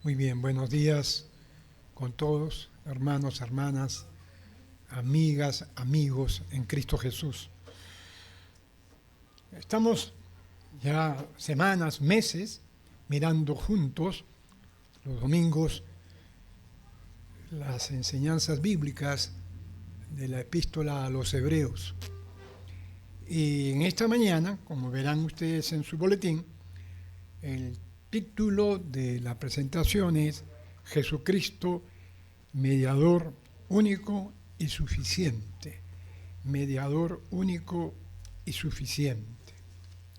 Muy bien, buenos días con todos, hermanos, hermanas, amigas, amigos en Cristo Jesús. Estamos ya semanas, meses, mirando juntos los domingos las enseñanzas bíblicas de la epístola a los Hebreos. Y en esta mañana, como verán ustedes en su boletín, el título de la presentación es Jesucristo, mediador único y suficiente. Mediador único y suficiente.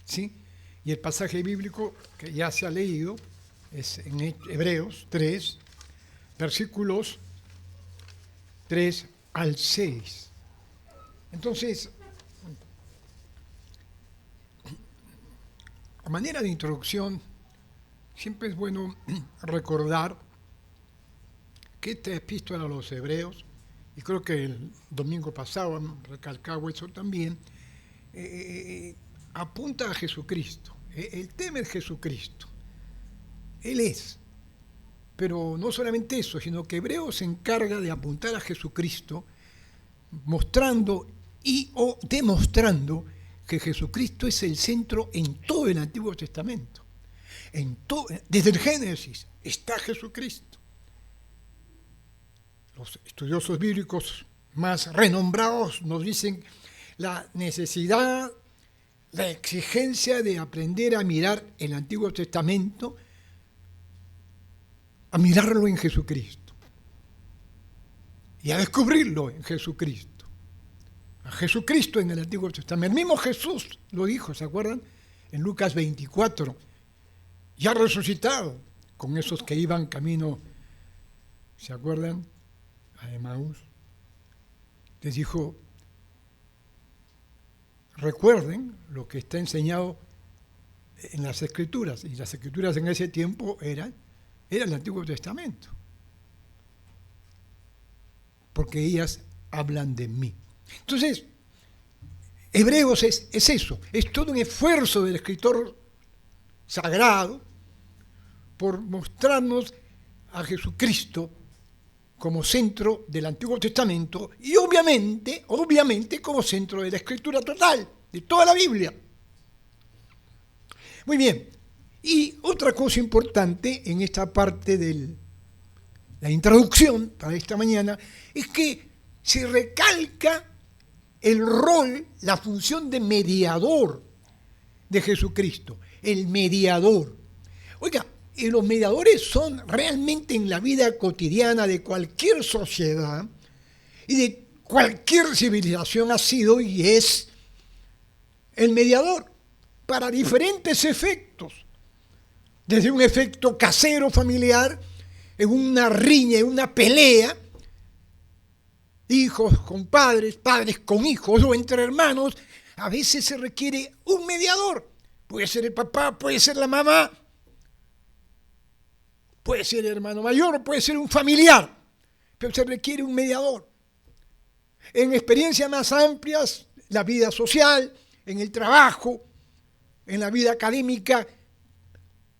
¿Sí? Y el pasaje bíblico que ya se ha leído es en Hebreos 3, versículos 3 al 6. Entonces, a manera de introducción, siempre es bueno recordar que esta epístola a los Hebreos, y creo que el domingo pasado han recalcado eso también, apunta a Jesucristo. El tema es Jesucristo. Él es. Pero no solamente eso, sino que Hebreos se encarga de apuntar a Jesucristo, mostrando o demostrando que Jesucristo es el centro en todo el Antiguo Testamento. Desde el Génesis está Jesucristo. Los estudiosos bíblicos más renombrados nos dicen la necesidad, la exigencia de aprender a mirar el Antiguo Testamento, a mirarlo en Jesucristo y a descubrirlo en Jesucristo. A Jesucristo en el Antiguo Testamento. El mismo Jesús lo dijo, ¿se acuerdan? En Lucas 24, ya resucitado, con esos que iban camino, ¿se acuerdan? A Emaús. Les dijo, recuerden lo que está enseñado en las Escrituras, y las Escrituras en ese tiempo era el Antiguo Testamento, porque ellas hablan de mí. Entonces, Hebreos es eso, es todo un esfuerzo del escritor sagrado por mostrarnos a Jesucristo como centro del Antiguo Testamento y obviamente como centro de la Escritura total, de toda la Biblia. Muy bien, y otra cosa importante en esta parte de la introducción para esta mañana es que se recalca el rol, la función de mediador de Jesucristo, el mediador. Oiga, y los mediadores son realmente en la vida cotidiana de cualquier sociedad y de cualquier civilización ha sido y es el mediador para diferentes efectos. Desde un efecto casero, familiar, en una riña, en una pelea, hijos con padres, padres con hijos o entre hermanos, a veces se requiere un mediador. Puede ser el papá, puede ser la mamá, puede ser el hermano mayor, puede ser un familiar, pero se requiere un mediador. En experiencias más amplias, la vida social, en el trabajo, en la vida académica,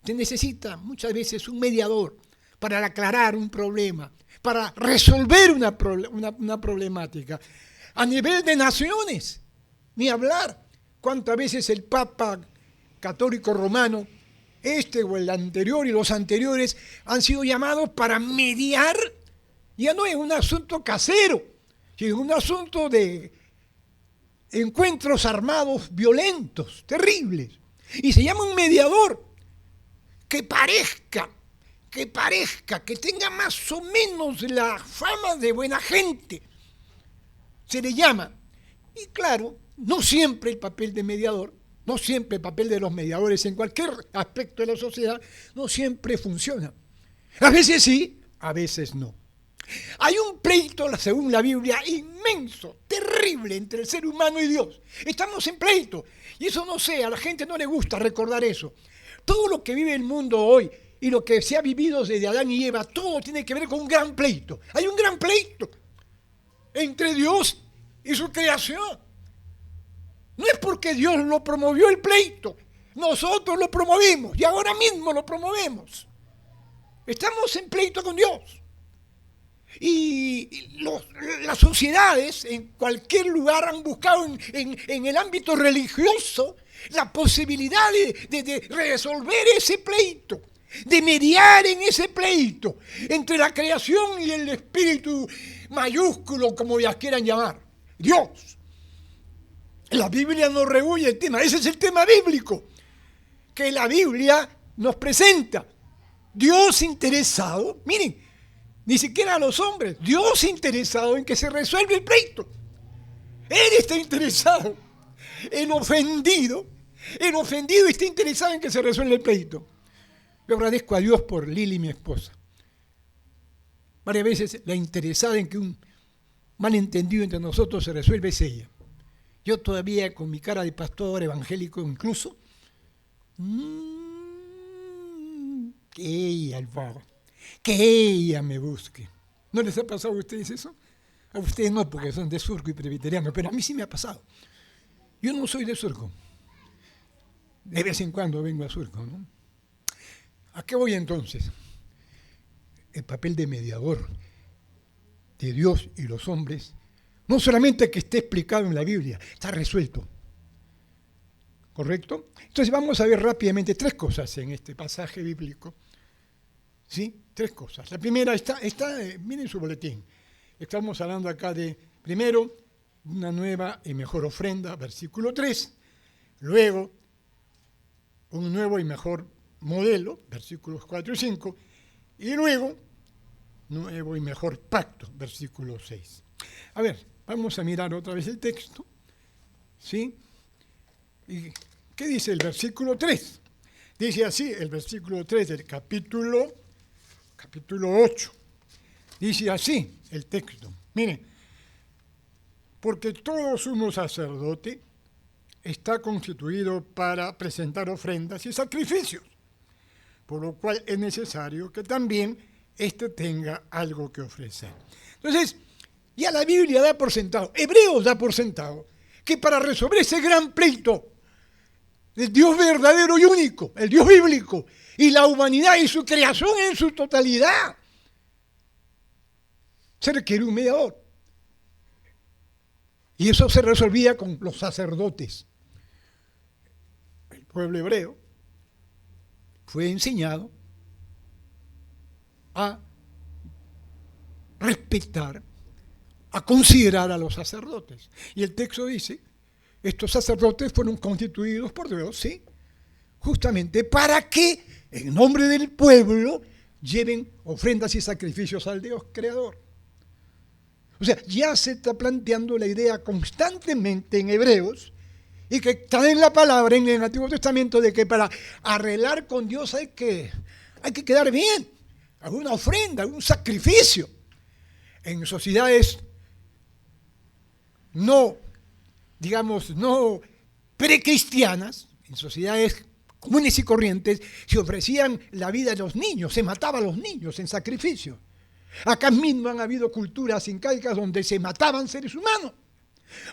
se necesita muchas veces un mediador para aclarar un problema, para resolver una problemática. A nivel de naciones, ni hablar. ¿Cuántas veces el Papa Católico Romano, este o el anterior y los anteriores, han sido llamados para mediar? Ya no es un asunto casero, sino un asunto de encuentros armados violentos, terribles. Y se llama un mediador que parezca, que tenga más o menos la fama de buena gente. Se le llama. Y claro, no siempre el papel de mediador, no siempre el papel de los mediadores en cualquier aspecto de la sociedad, no siempre funciona. A veces sí, a veces no. Hay un pleito, según la Biblia, inmenso, terrible entre el ser humano y Dios. Estamos en pleito. Y eso no sé, a la gente no le gusta recordar eso. Todo lo que vive el mundo hoy y lo que se ha vivido desde Adán y Eva, todo tiene que ver con un gran pleito. Hay un gran pleito entre Dios y su creación. No es porque Dios lo promovió el pleito, nosotros lo promovimos y ahora mismo lo promovemos. Estamos en pleito con Dios. Y las sociedades en cualquier lugar han buscado en el ámbito religioso la posibilidad de resolver ese pleito, de mediar en ese pleito entre la creación y el espíritu mayúsculo, como ya quieran llamar, Dios. La Biblia nos rehuye el tema, ese es el tema bíblico, que la Biblia nos presenta. Dios interesado, miren, ni siquiera a los hombres, Dios interesado en que se resuelva el pleito. Él está interesado, el ofendido está interesado en que se resuelva el pleito. Yo agradezco a Dios por Lili, mi esposa. Varias veces la interesada en que un malentendido entre nosotros se resuelva es ella. Yo todavía con mi cara de pastor evangélico incluso, que ella, el favor, que ella me busque. ¿No les ha pasado a ustedes eso? A ustedes no, porque son de Surco y presbiterianos, pero a mí sí me ha pasado. Yo no soy de Surco. De vez en cuando vengo a Surco, ¿no? ¿A qué voy entonces? El papel de mediador de Dios y los hombres, no solamente que esté explicado en la Biblia, está resuelto. ¿Correcto? Entonces vamos a ver rápidamente tres cosas en este pasaje bíblico. ¿Sí? Tres cosas. La primera está miren su boletín. Estamos hablando acá de, primero, una nueva y mejor ofrenda, versículo 3. Luego, un nuevo y mejor modelo, versículos 4 y 5. Y luego, nuevo y mejor pacto, versículo 6. A ver, vamos a mirar otra vez el texto. ¿Sí? ¿Y qué dice el versículo 3? Dice así, el versículo 3 del capítulo 8. Dice así el texto. Miren, porque todo sumo sacerdote está constituido para presentar ofrendas y sacrificios, por lo cual es necesario que también éste tenga algo que ofrecer. Entonces, ya la Biblia da por sentado, Hebreos da por sentado, que para resolver ese gran pleito, el Dios verdadero y único, el Dios bíblico, y la humanidad y su creación en su totalidad, se requiere un mediador. Y eso se resolvía con los sacerdotes. El pueblo hebreo fue enseñado a respetar, a considerar a los sacerdotes. Y el texto dice, estos sacerdotes fueron constituidos por Dios, ¿sí? Justamente para que, en nombre del pueblo, lleven ofrendas y sacrificios al Dios creador. O sea, ya se está planteando la idea constantemente en Hebreos, y que está en la palabra, en el Antiguo Testamento, de que para arreglar con Dios hay que quedar bien, alguna ofrenda, algún sacrificio. En sociedades no precristianas, en sociedades comunes y corrientes, se ofrecían la vida de los niños, se mataba a los niños en sacrificio. Acá mismo han habido culturas incaicas donde se mataban seres humanos,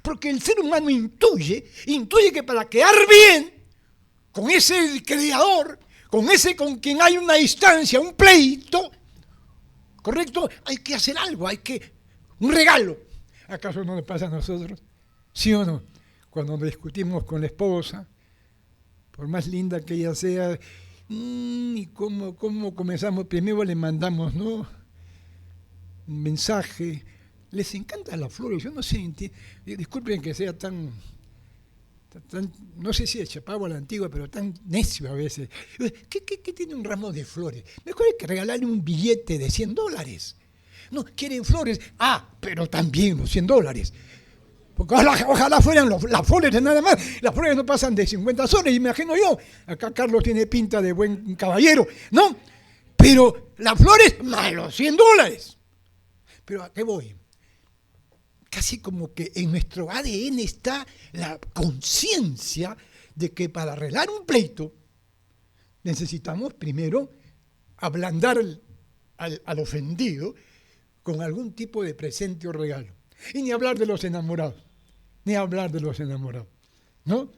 porque el ser humano intuye que para quedar bien con ese creador, con ese con quien hay una distancia, un pleito, ¿correcto? Hay que hacer algo, un regalo. ¿Acaso no le pasa a nosotros? ¿Sí o no? Cuando discutimos con la esposa, por más linda que ella sea, ¿y cómo comenzamos? Primero le mandamos, ¿no?, un mensaje. Les encantan las flores. Yo no sé, disculpen que sea tan, no sé si es chapado a la antigua, pero tan necio a veces. ¿Qué tiene un ramo de flores? Mejor hay que regalarle un billete de $100. No, quieren flores. Pero también los $100. Porque ojalá fueran las flores nada más. Las flores no pasan de 50 soles, imagino yo. Acá Carlos tiene pinta de buen caballero, ¿no? Pero las flores, más los $100. Pero ¿a qué voy? Casi como que en nuestro ADN está la conciencia de que para arreglar un pleito necesitamos primero ablandar al ofendido con algún tipo de presente o regalo. Y ni hablar de los enamorados, ¿no?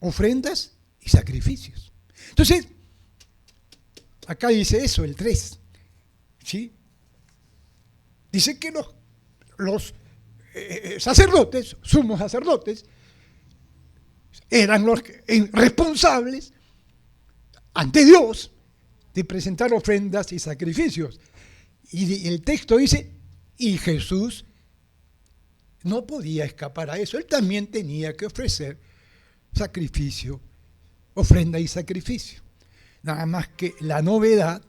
Ofrendas y sacrificios. Entonces, Acá dice eso, el 3. ¿Sí? Dice que los sacerdotes, sumos sacerdotes, eran los responsables ante Dios de presentar ofrendas y sacrificios. Y el texto dice, y Jesús no podía escapar a eso. Él también tenía que ofrecer sacrificio, ofrenda y sacrificio. Nada más que la novedad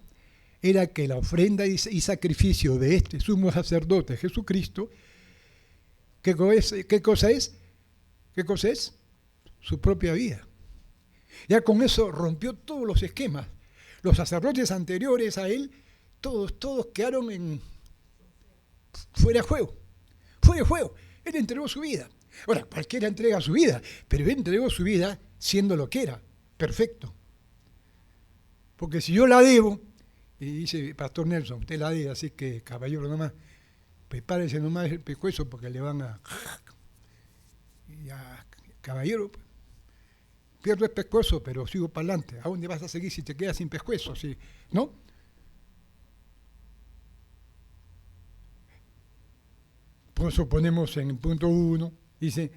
era que la ofrenda y sacrificio de este sumo sacerdote Jesucristo, ¿qué cosa es? ¿Qué cosa es? Su propia vida. Ya con eso rompió todos los esquemas. Los sacerdotes anteriores a él, todos quedaron fuera de juego. Fuera de juego. Él entregó su vida. Ahora, cualquiera entrega su vida, pero él entregó su vida siendo lo que era, perfecto. Porque si yo la debo, y dice Pastor Nelson, usted la debe, así que caballero nomás, prepárese nomás el pescuezo porque le van a... Y a caballero, pierdo el pescuezo, pero sigo para adelante. ¿A dónde vas a seguir si te quedas sin pescuezo? ¿Sí? ¿No? Por eso ponemos en el punto 1, dice,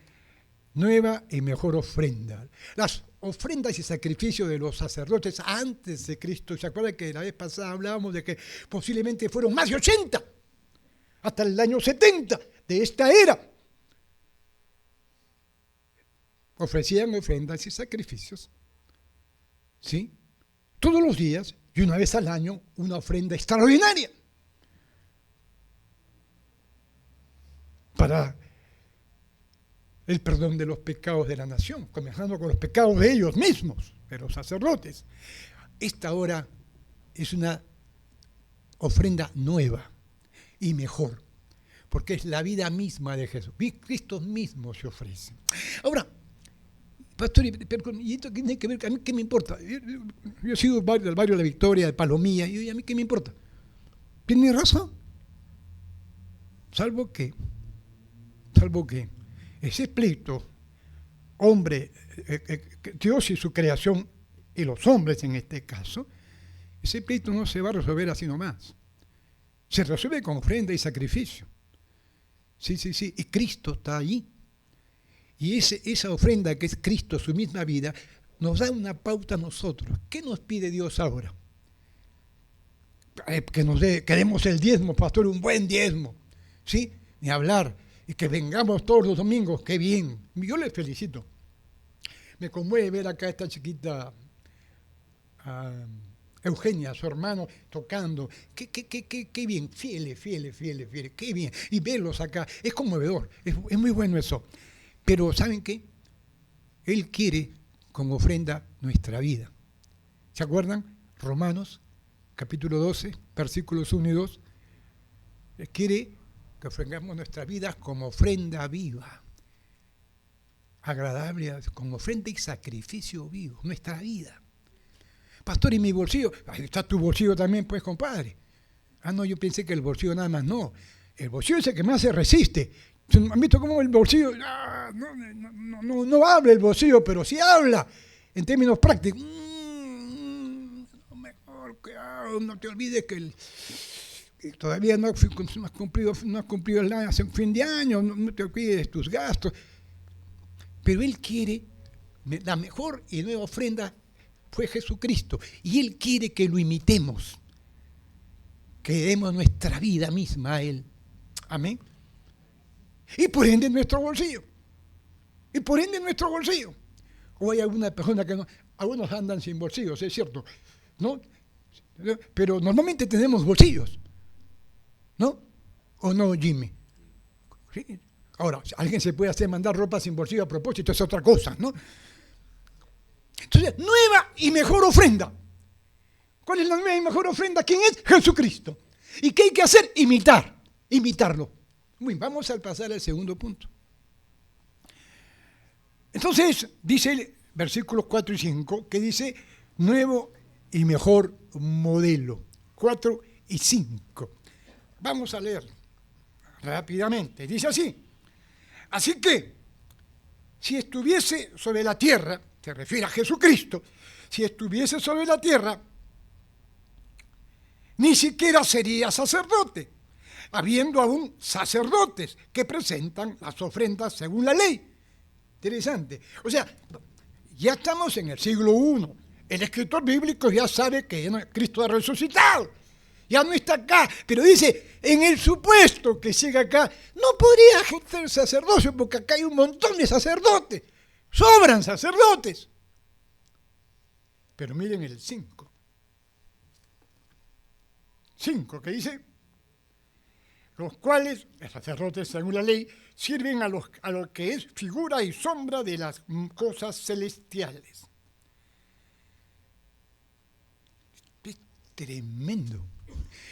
nueva y mejor ofrenda. Las ofrendas y sacrificios de los sacerdotes antes de Cristo, ¿se acuerdan que la vez pasada hablábamos de que posiblemente fueron más de 80? Hasta el año 70 de esta era. Ofrecían ofrendas y sacrificios, ¿sí? Todos los días y una vez al año una ofrenda extraordinaria para el perdón de los pecados de la nación, comenzando con los pecados de ellos mismos, de los sacerdotes. Esta ahora es una ofrenda nueva y mejor, porque es la vida misma de Jesús. Cristo mismo se ofrece. Ahora, pastor, ¿y esto qué tiene que ver? ¿A mí qué me importa? Yo he sido del barrio de La Victoria, de Palomilla, y a mí qué me importa. ¿Tiene razón? Salvo que ese pleito, hombre, Dios y su creación, y los hombres en este caso, ese pleito no se va a resolver así nomás. Se resuelve con ofrenda y sacrificio. Sí, y Cristo está allí. Y esa ofrenda que es Cristo, su misma vida, nos da una pauta a nosotros. ¿Qué nos pide Dios ahora? Que demos el diezmo, pastor, un buen diezmo. ¿Sí? Ni hablar. Y que vengamos todos los domingos. ¡Qué bien! Yo les felicito. Me conmueve ver acá a esta chiquita Eugenia, su hermano, tocando. ¡Qué bien! Fieles. ¡Qué bien! Y verlos acá. Es conmovedor. Es muy bueno eso. Pero ¿saben qué? Él quiere como ofrenda nuestra vida. ¿Se acuerdan? Romanos, capítulo 12, versículos 1 y 2. Él quiere que ofrendamos nuestra vida como ofrenda viva, agradable, como ofrenda y sacrificio vivo, nuestra vida. Pastor, ¿y mi bolsillo? Ahí está tu bolsillo también, pues, compadre. No, yo pensé que el bolsillo nada más, no. El bolsillo es el que más se resiste. ¿Han visto cómo el bolsillo? No habla el bolsillo, pero sí habla en términos prácticos. Mejor que no te olvides que todavía no has cumplido el año, hace un fin de año, no te olvides de tus gastos. Pero Él quiere, la mejor y nueva ofrenda fue Jesucristo. Y Él quiere que lo imitemos, que demos nuestra vida misma a Él. Amén. Y por ende nuestro bolsillo. O hay alguna persona que no, algunos andan sin bolsillos, es cierto, ¿no? Pero normalmente tenemos bolsillos, ¿no? ¿O no, Jimmy? ¿Sí? Ahora, alguien se puede hacer mandar ropa sin bolsillo a propósito, es otra cosa, ¿no? Entonces, nueva y mejor ofrenda. ¿Cuál es la nueva y mejor ofrenda? ¿Quién es? Jesucristo. ¿Y qué hay que hacer? Imitarlo. Muy bien, vamos a pasar al segundo punto. Entonces, dice el versículos 4 y 5, que dice nuevo y mejor modelo. 4 y 5. Vamos a leer rápidamente. Dice así. Así que, si estuviese sobre la tierra, se refiere a Jesucristo, si estuviese sobre la tierra, ni siquiera sería sacerdote, habiendo aún sacerdotes que presentan las ofrendas según la ley. Interesante. O sea, ya estamos en el siglo I. El escritor bíblico ya sabe que Cristo ha resucitado. Ya no está acá, pero dice, en el supuesto que llega acá, no podría ejercer sacerdocio, porque acá hay un montón de sacerdotes. Sobran sacerdotes. Pero miren el 5. 5, que dice, los cuales, los sacerdotes según la ley, sirven a lo que es figura y sombra de las cosas celestiales. Es tremendo.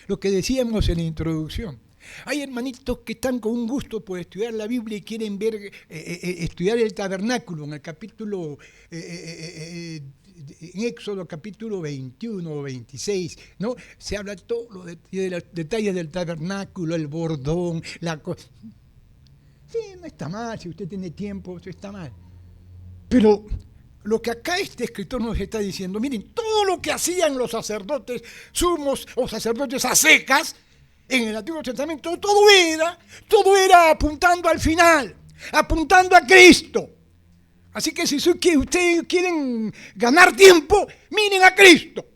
Lo que decíamos en la introducción. Hay hermanitos que están con un gusto por estudiar la Biblia y quieren ver, estudiar el tabernáculo en el capítulo, en Éxodo capítulo 21 o 26, ¿no? Se habla todos los detalles del tabernáculo, el bordón, la cosa. Sí, no está mal, si usted tiene tiempo, eso está mal. Pero lo que acá este escritor nos está diciendo, miren, todo lo que hacían los sacerdotes sumos o sacerdotes a secas en el Antiguo Testamento, todo era apuntando al final, apuntando a Cristo. Así que si ustedes quieren ganar tiempo, miren a Cristo.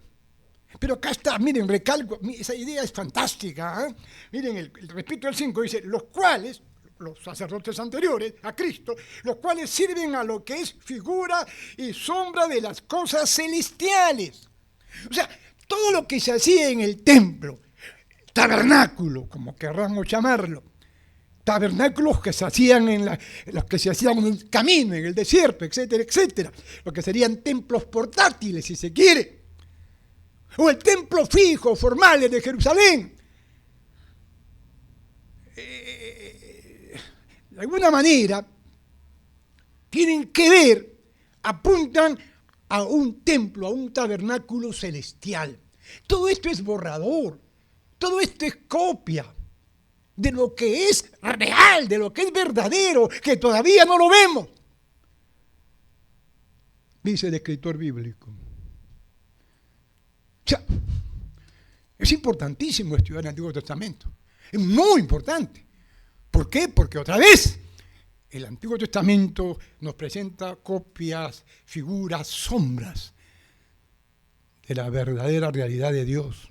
Pero acá está, miren, recalco, esa idea es fantástica. Miren, repito el 5, dice, los cuales, los sacerdotes anteriores a Cristo, los cuales sirven a lo que es figura y sombra de las cosas celestiales. O sea, todo lo que se hacía en el templo, tabernáculo, como querramos llamarlo, tabernáculos que se hacían los que se hacían en el camino, en el desierto, etcétera, etcétera, lo que serían templos portátiles, si se quiere, o el templo fijo, formal de Jerusalén. De alguna manera, tienen que ver, apuntan a un templo, a un tabernáculo celestial. Todo esto es borrador, todo esto es copia de lo que es real, de lo que es verdadero, que todavía no lo vemos. Dice el escritor bíblico. O sea, es importantísimo estudiar el Antiguo Testamento. Es muy importante. ¿Por qué? Porque otra vez el Antiguo Testamento nos presenta copias, figuras, sombras de la verdadera realidad de Dios,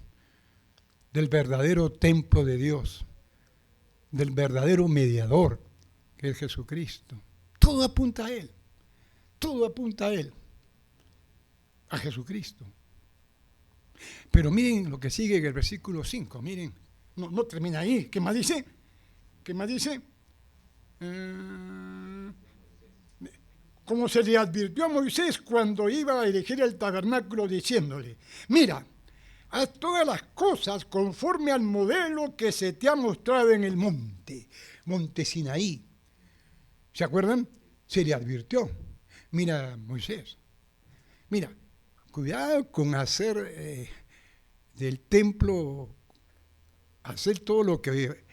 del verdadero templo de Dios, del verdadero mediador, que es Jesucristo. Todo apunta a Él, todo apunta a Él, a Jesucristo. Pero miren lo que sigue en el versículo 5, miren, no termina ahí. ¿Qué más dice? ¿Qué más dice? Como se le advirtió a Moisés cuando iba a erigir el tabernáculo, diciéndole, mira, haz todas las cosas conforme al modelo que se te ha mostrado en el monte Sinaí. ¿Se acuerdan? Se le advirtió. Mira, Moisés, mira, cuidado con hacer del templo, hacer todo lo que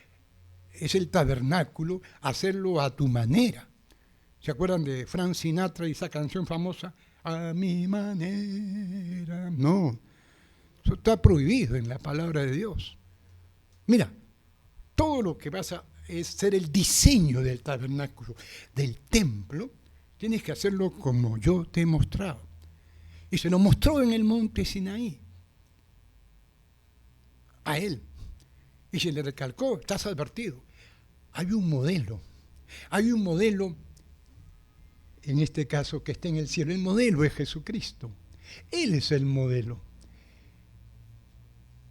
es el tabernáculo, hacerlo a tu manera. ¿Se acuerdan de Frank Sinatra y esa canción famosa? A mi manera. No, eso está prohibido en la palabra de Dios. Mira, todo lo que vas a es ser el diseño del tabernáculo, del templo, tienes que hacerlo como yo te he mostrado. Y se lo mostró en el monte Sinaí a él. Y se le recalcó, estás advertido. Hay un modelo en este caso que está en el cielo. El modelo es Jesucristo. Él es el modelo.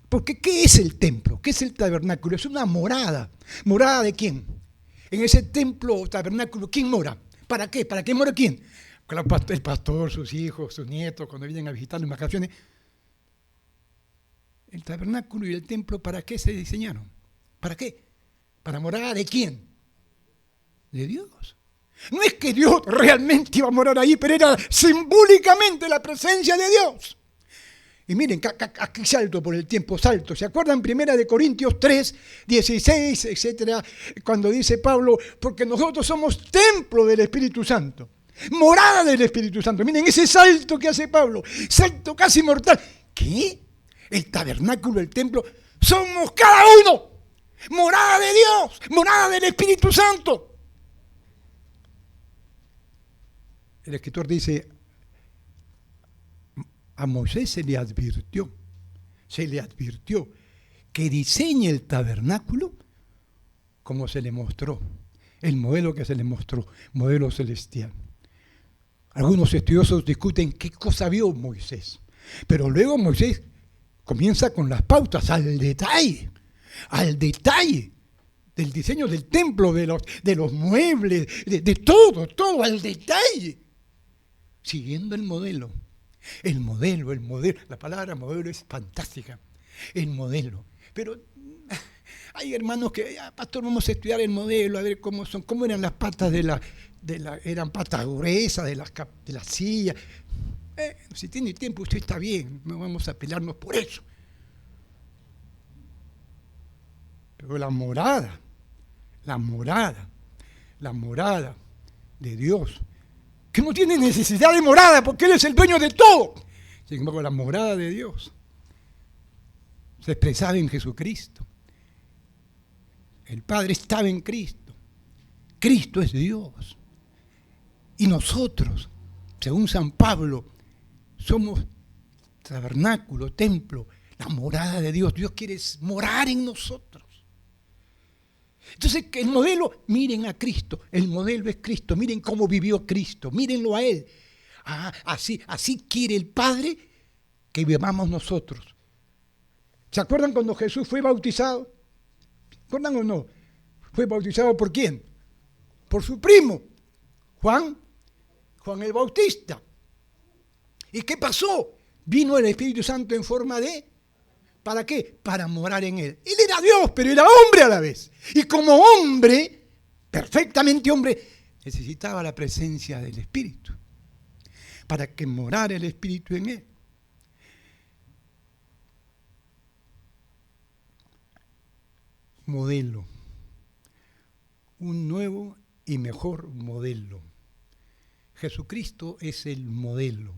Porque ¿qué es el templo? ¿Qué es el tabernáculo? Es una morada. ¿Morada de quién? En ese templo o tabernáculo, ¿quién mora? ¿Para qué? ¿Para qué mora quién? El pastor, sus hijos, sus nietos, cuando vienen a visitarlo en vacaciones. El tabernáculo y el templo, ¿para qué se diseñaron? ¿Para qué? ¿Para morada de quién? De Dios. No es que Dios realmente iba a morar ahí, pero era simbólicamente la presencia de Dios. Y miren, aquí salto por el tiempo, salto. ¿Se acuerdan? 1 Corintios 3, 16, etcétera, cuando dice Pablo, porque nosotros somos templo del Espíritu Santo, morada del Espíritu Santo. Miren ese salto que hace Pablo, salto casi mortal. ¿Qué? el tabernáculo, el templo, somos cada uno morada de Dios, morada del Espíritu Santo. El escritor dice, a Moisés se le advirtió que diseñe el tabernáculo como se le mostró, el modelo que se le mostró, modelo celestial. Algunos estudiosos discuten qué cosa vio Moisés, pero luego Moisés comienza con las pautas al detalle del diseño del templo, de los muebles, de todo al detalle, siguiendo el modelo. El modelo, la palabra modelo es fantástica, el modelo. Pero hay hermanos que, pastor, vamos a estudiar el modelo, a ver cómo eran las patas eran patas gruesas de la silla. Si tiene tiempo usted está bien, no vamos a pelearnos por eso. Pero la morada de Dios, que no tiene necesidad de morada porque Él es el dueño de todo. Sin embargo, la morada de Dios se expresaba en Jesucristo. El Padre estaba en Cristo. Cristo es Dios. Y nosotros, según San Pablo, somos tabernáculo, templo, la morada de Dios. Dios quiere morar en nosotros. Entonces, el modelo, miren a Cristo, el modelo es Cristo, miren cómo vivió Cristo, mírenlo a Él. Así quiere el Padre que vivamos nosotros. ¿Se acuerdan cuando Jesús fue bautizado? ¿Se acuerdan o no? ¿Fue bautizado por quién? Por su primo, Juan el Bautista. ¿Y qué pasó? Vino el Espíritu Santo en forma de... ¿Para qué? Para morar en Él. Él era Dios, pero era hombre a la vez. Y como hombre, perfectamente hombre, necesitaba la presencia del Espíritu para que morara el Espíritu en Él. Modelo. Un nuevo y mejor modelo. Jesucristo es el modelo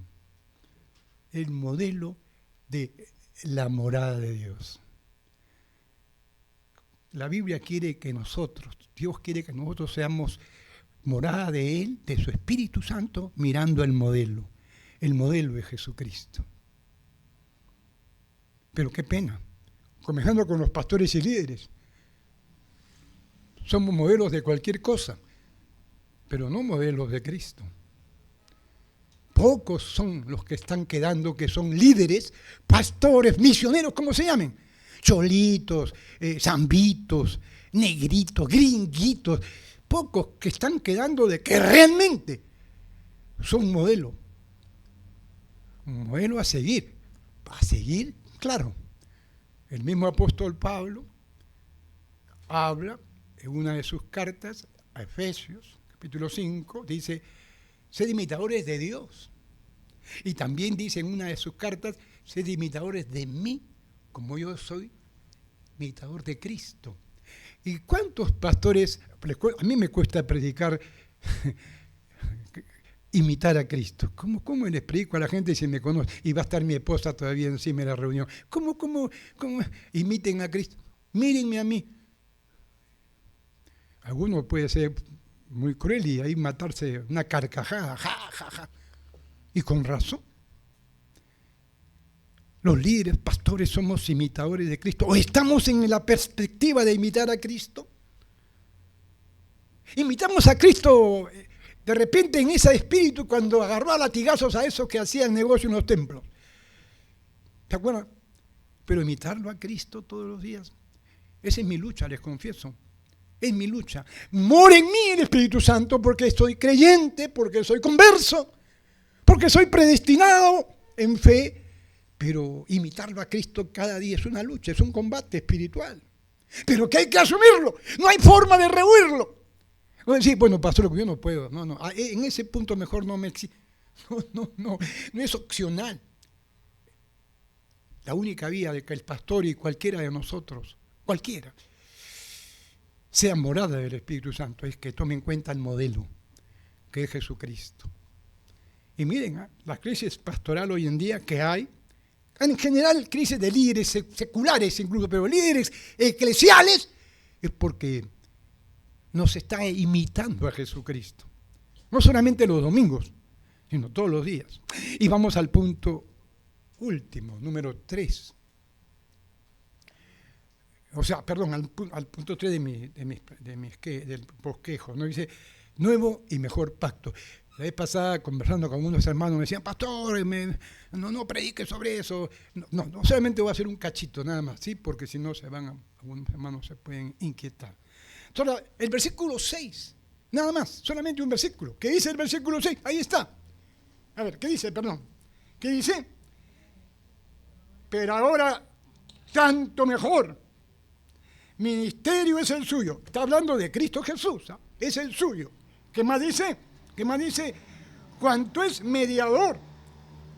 de la morada de Dios. La Biblia quiere que Dios quiere que nosotros seamos morada de Él, de su Espíritu Santo, mirando el modelo de Jesucristo. Pero qué pena, comenzando con los pastores y líderes. Somos modelos de cualquier cosa, pero no modelos de Cristo. Pocos son los que están quedando que son líderes, pastores, misioneros, como se llamen. Cholitos, zambitos, negritos, gringuitos. Pocos que están quedando de que realmente son un modelo a seguir. A seguir, claro. El mismo apóstol Pablo habla en una de sus cartas a Efesios, capítulo 5, dice: sed imitadores de Dios. Y también dice en una de sus cartas: sed imitadores de mí, como yo soy imitador de Cristo. ¿Y cuántos pastores? A mí me cuesta predicar imitar a Cristo. ¿Cómo les predico a la gente si me conoce? Y va a estar mi esposa todavía encima de la reunión. ¿Cómo imiten a Cristo? Mírenme a mí. Algunos puede ser muy cruel y ahí matarse una carcajada, ja. Y con razón. Los líderes, pastores, somos imitadores de Cristo. ¿O estamos en la perspectiva de imitar a Cristo? Imitamos a Cristo de repente en ese espíritu cuando agarró a latigazos a esos que hacían negocio en los templos. ¿Se acuerdan? Pero imitarlo a Cristo todos los días. Esa es mi lucha, les confieso. Es mi lucha. Mora en mí el Espíritu Santo porque soy creyente, porque soy converso, porque soy predestinado en fe, pero imitarlo a Cristo cada día es una lucha, es un combate espiritual. Pero que hay que asumirlo, no hay forma de rehuirlo. Sí, bueno, pastor, yo no puedo, no, en ese punto mejor no me exige. No es opcional. La única vía de que el pastor y cualquiera de nosotros, cualquiera, sea morada del Espíritu Santo, es que tome en cuenta el modelo, que es Jesucristo. Y miren, la crisis pastoral hoy en día que hay, En general, crisis de líderes seculares incluso, pero líderes eclesiales, es porque nos está imitando a Jesucristo. No solamente los domingos, sino todos los días. Y vamos al punto último, número 3. O sea, perdón, al punto 3 del bosquejo, ¿no? Dice, nuevo y mejor pacto. La vez pasada, conversando con unos hermanos, me decían, pastor, no predique sobre eso. No solamente voy a hacer un cachito, nada más, ¿sí? Porque si no, algunos hermanos se pueden inquietar. Entonces, el versículo 6, nada más, solamente un versículo. ¿Qué dice el versículo 6? Ahí está. A ver, ¿qué dice? Perdón. ¿Qué dice? Pero ahora, tanto mejor. Ministerio es el suyo. Está hablando de Cristo Jesús, ¿eh? Es el suyo. ¿Qué más dice? ¿Qué más dice? Cuanto es mediador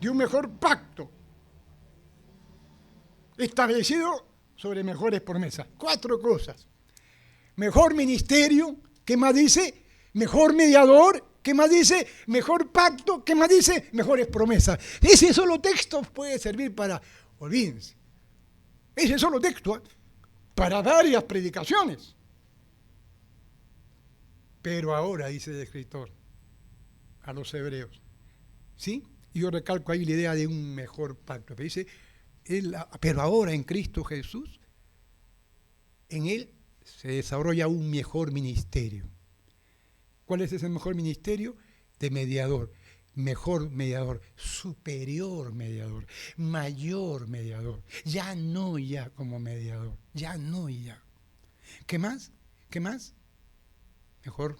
de un mejor pacto, establecido sobre mejores promesas. 4 cosas. Mejor ministerio, ¿qué más dice? Mejor mediador, ¿qué más dice? Mejor pacto, ¿qué más dice? Mejores promesas. Ese solo texto puede servir para, olvídense, ese solo texto, ¿eh? Para varias predicaciones. Pero ahora, dice el escritor a los hebreos, ¿sí? Y yo recalco ahí la idea de un mejor pacto. Pero dice, pero ahora en Cristo Jesús, en Él se desarrolla un mejor ministerio. ¿Cuál es ese mejor ministerio? De mediador. Mejor mediador, superior mediador, mayor mediador. Ya no ya como mediador, ya no ya. ¿Qué más? ¿Qué más? Mejor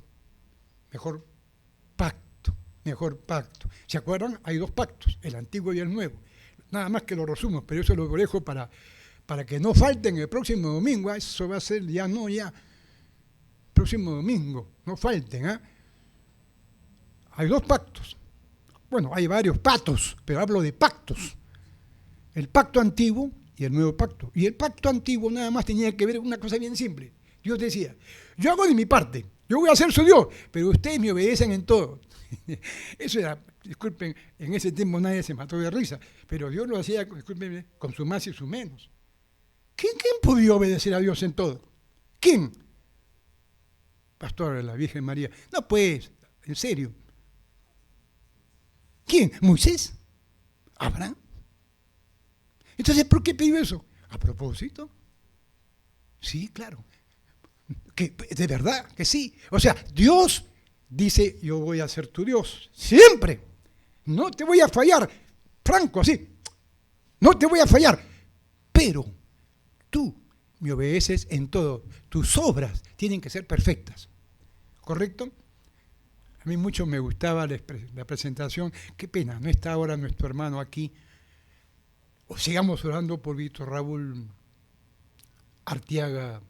pacto, mejor pacto. ¿Se acuerdan? Hay 2 pactos, el antiguo y el nuevo. Nada más que lo resumo, pero eso lo dejo para que no falten el próximo domingo. Eso va a ser ya no ya. Próximo domingo, no falten. Hay 2 pactos. Bueno, hay varios patos, pero hablo de pactos. El pacto antiguo y el nuevo pacto. Y el pacto antiguo nada más tenía que ver con una cosa bien simple. Dios decía, yo hago de mi parte, yo voy a ser su Dios, pero ustedes me obedecen en todo. Eso era, disculpen, en ese tiempo nadie se mató de risa, pero Dios lo hacía, disculpen, con su más y su menos. ¿Quién podía obedecer a Dios en todo? ¿Quién? Pastor, la Virgen María. No, pues, en serio. ¿Quién? ¿Moisés? ¿Abraham? Entonces, ¿por qué pidió eso? ¿A propósito? Sí, claro. Que, de verdad que sí. O sea, Dios dice, yo voy a ser tu Dios. Siempre. No te voy a fallar. Franco, así. No te voy a fallar. Pero tú me obedeces en todo. Tus obras tienen que ser perfectas. ¿Correcto? A mí mucho me gustaba la presentación. Qué pena, no está ahora nuestro hermano aquí. O sigamos orando por Víctor Raúl Arteaga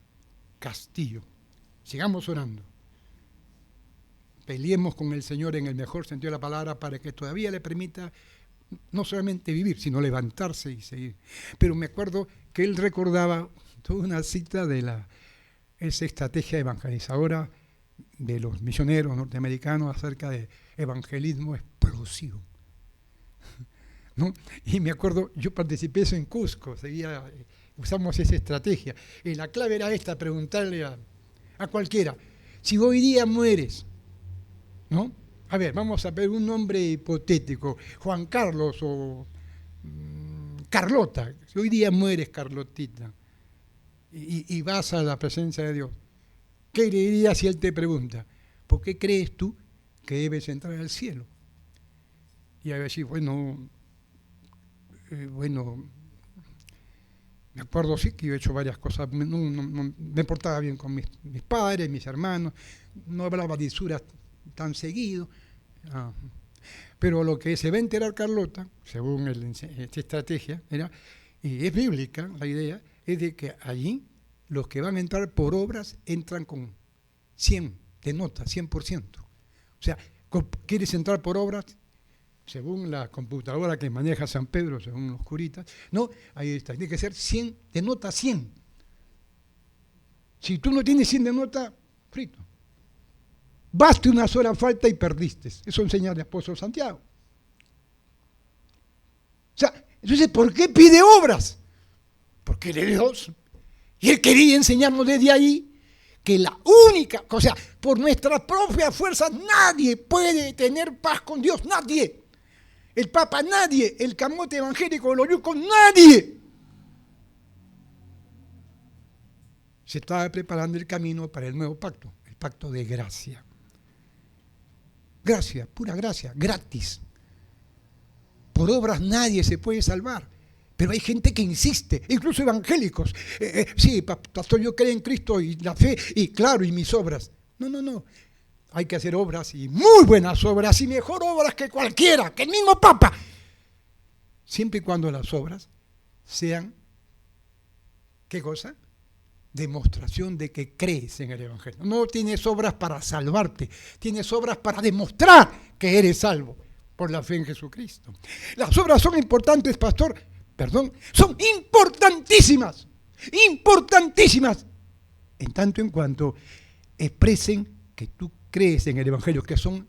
Castillo. Sigamos orando. Peleemos con el Señor en el mejor sentido de la palabra para que todavía le permita no solamente vivir, sino levantarse y seguir. Pero me acuerdo que él recordaba toda una cita de esa estrategia evangelizadora de los misioneros norteamericanos acerca de evangelismo explosivo, ¿no? Y me acuerdo, yo participé eso en Cusco, usamos esa estrategia, y la clave era esta, preguntarle a cualquiera, si hoy día mueres, ¿no? A ver, vamos a ver un nombre hipotético, Juan Carlos o Carlota, si hoy día mueres, Carlotita, y vas a la presencia de Dios, ¿qué le dirías si Él te pregunta? ¿Por qué crees tú que debes entrar al cielo? Y a decir, bueno, me acuerdo sí que yo he hecho varias cosas, me portaba bien con mis padres, mis hermanos, no hablaba de lisuras tan seguido, pero lo que se va a enterar Carlota, según esta estrategia, y es bíblica la idea, es de que allí los que van a entrar por obras entran con 100 de nota, 100%. O sea, ¿quieres entrar por obras? Según la computadora que maneja San Pedro, según los curitas, no, ahí está, tiene que ser 100 de nota 100. Si tú no tienes 100 de nota, frito. Baste una sola falta y perdiste. Eso enseña el apóstol Santiago. O sea, Entonces, ¿por qué pide obras? Porque Él es Dios. Y Él quería enseñarnos desde ahí que la única, o sea, por nuestras propias fuerzas nadie puede tener paz con Dios, nadie. El Papa, nadie. El camote evangélico, los yucos, nadie. Se estaba preparando el camino para el nuevo pacto, el pacto de gracia. Gracia, pura gracia, gratis. Por obras nadie se puede salvar. Pero hay gente que insiste, incluso evangélicos. Sí, pastor, yo creo en Cristo y la fe, y claro, y mis obras. No. Hay que hacer obras, y muy buenas obras, y mejor obras que cualquiera, que el mismo Papa. Siempre y cuando las obras sean, ¿qué cosa? Demostración de que crees en el Evangelio. No tienes obras para salvarte, tienes obras para demostrar que eres salvo por la fe en Jesucristo. Las obras son importantes, pastor. Son importantísimas, importantísimas, en tanto en cuanto expresen que tú crees en el Evangelio, que son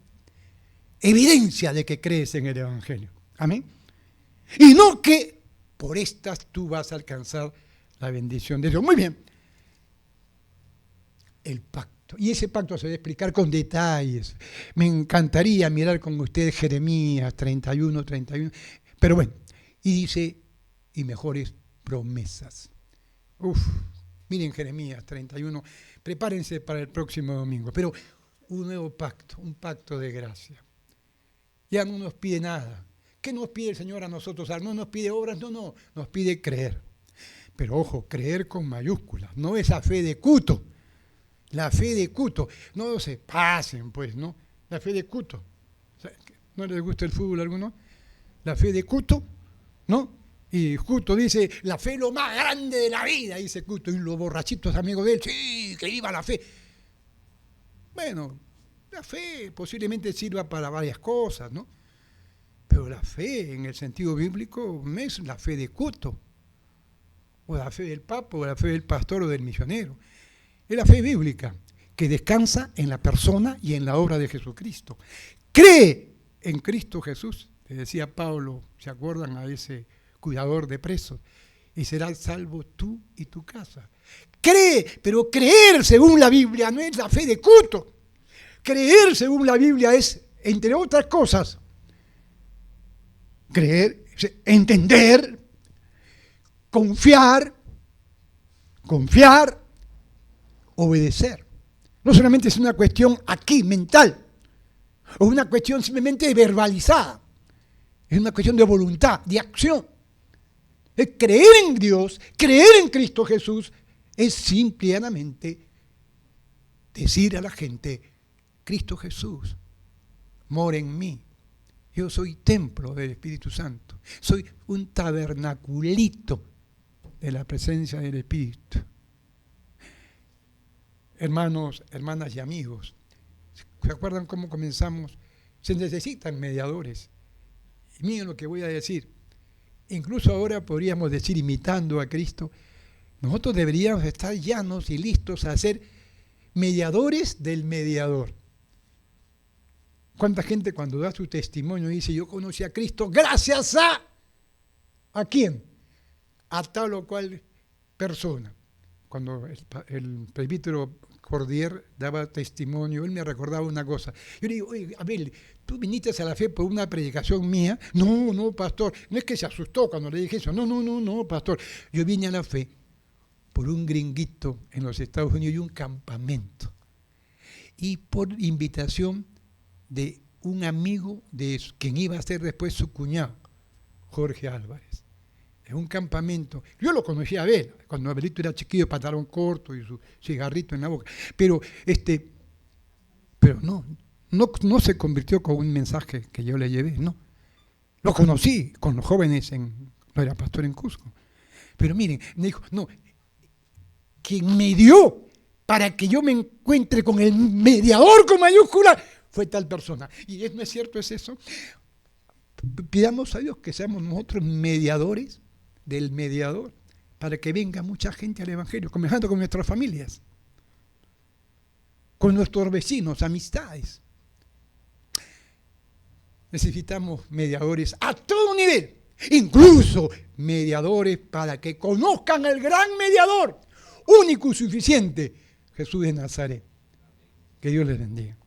evidencia de que crees en el Evangelio. Amén. Y no que por estas tú vas a alcanzar la bendición de Dios. Muy bien. El pacto. Y ese pacto se debe explicar con detalles. Me encantaría mirar con ustedes Jeremías 31. Pero bueno, y dice, y mejores promesas. Miren Jeremías 31, prepárense para el próximo domingo. Pero un nuevo pacto, un pacto de gracia. Ya no nos pide nada. ¿Qué nos pide el Señor a nosotros? No nos pide obras, no, nos pide creer. Pero ojo, creer con mayúsculas, no esa fe de cuto. La fe de cuto, no se pasen pues, ¿no? La fe de cuto. ¿No les gusta el fútbol a alguno? La fe de cuto, ¿no? Y Cuto dice, la fe es lo más grande de la vida, dice Cuto, y los borrachitos amigos de él, sí, que viva la fe. Bueno, la fe posiblemente sirva para varias cosas, ¿no? Pero la fe, en el sentido bíblico, no es la fe de Cuto, o la fe del Papa, o la fe del pastor o del misionero. Es la fe bíblica, que descansa en la persona y en la obra de Jesucristo. Cree en Cristo Jesús, le decía Pablo, ¿se acuerdan a ese cuidador de presos? Y serás salvo tú y tu casa. Cree, pero creer según la Biblia no es la fe de Cuto. Creer según la Biblia es, entre otras cosas, creer, entender, confiar, obedecer. No solamente es una cuestión aquí, mental, o una cuestión simplemente verbalizada. Es una cuestión de voluntad, de acción. Es creer en Dios, creer en Cristo Jesús, es simplemente decir a la gente, Cristo Jesús mora en mí. Yo soy templo del Espíritu Santo. Soy un tabernaculito de la presencia del Espíritu. Hermanos, hermanas y amigos, ¿se acuerdan cómo comenzamos? Se necesitan mediadores. Y miren lo que voy a decir. Incluso ahora podríamos decir, imitando a Cristo, nosotros deberíamos estar llanos y listos a ser mediadores del mediador. ¿Cuánta gente cuando da su testimonio dice, yo conocí a Cristo gracias ¿a quién? A tal o cual persona? Cuando el presbítero Cordier daba testimonio, él me recordaba una cosa. Yo le digo, oye, Abel, ¿tú viniste a la fe por una predicación mía? No, pastor. No es que se asustó cuando le dije eso. No, pastor. Yo vine a la fe por un gringuito en los Estados Unidos y un campamento. Y por invitación de un amigo de quien iba a ser después su cuñado, Jorge Álvarez. En un campamento. Yo lo conocí a Abel, cuando Abelito era chiquillo, pantalón corto y su cigarrito en la boca. Pero no se convirtió con un mensaje que yo le llevé, no. Lo conocí con los jóvenes, no era pastor en Cusco. Pero miren, me dijo, no, quien me dio para que yo me encuentre con el mediador con mayúscula fue tal persona. Y ¿no es cierto? ¿Es eso? Pidamos a Dios que seamos nosotros mediadores del mediador, para que venga mucha gente al Evangelio, comenzando con nuestras familias, con nuestros vecinos, amistades. Necesitamos mediadores a todo nivel, incluso mediadores para que conozcan al gran mediador, único y suficiente, Jesús de Nazaret. Que Dios les bendiga.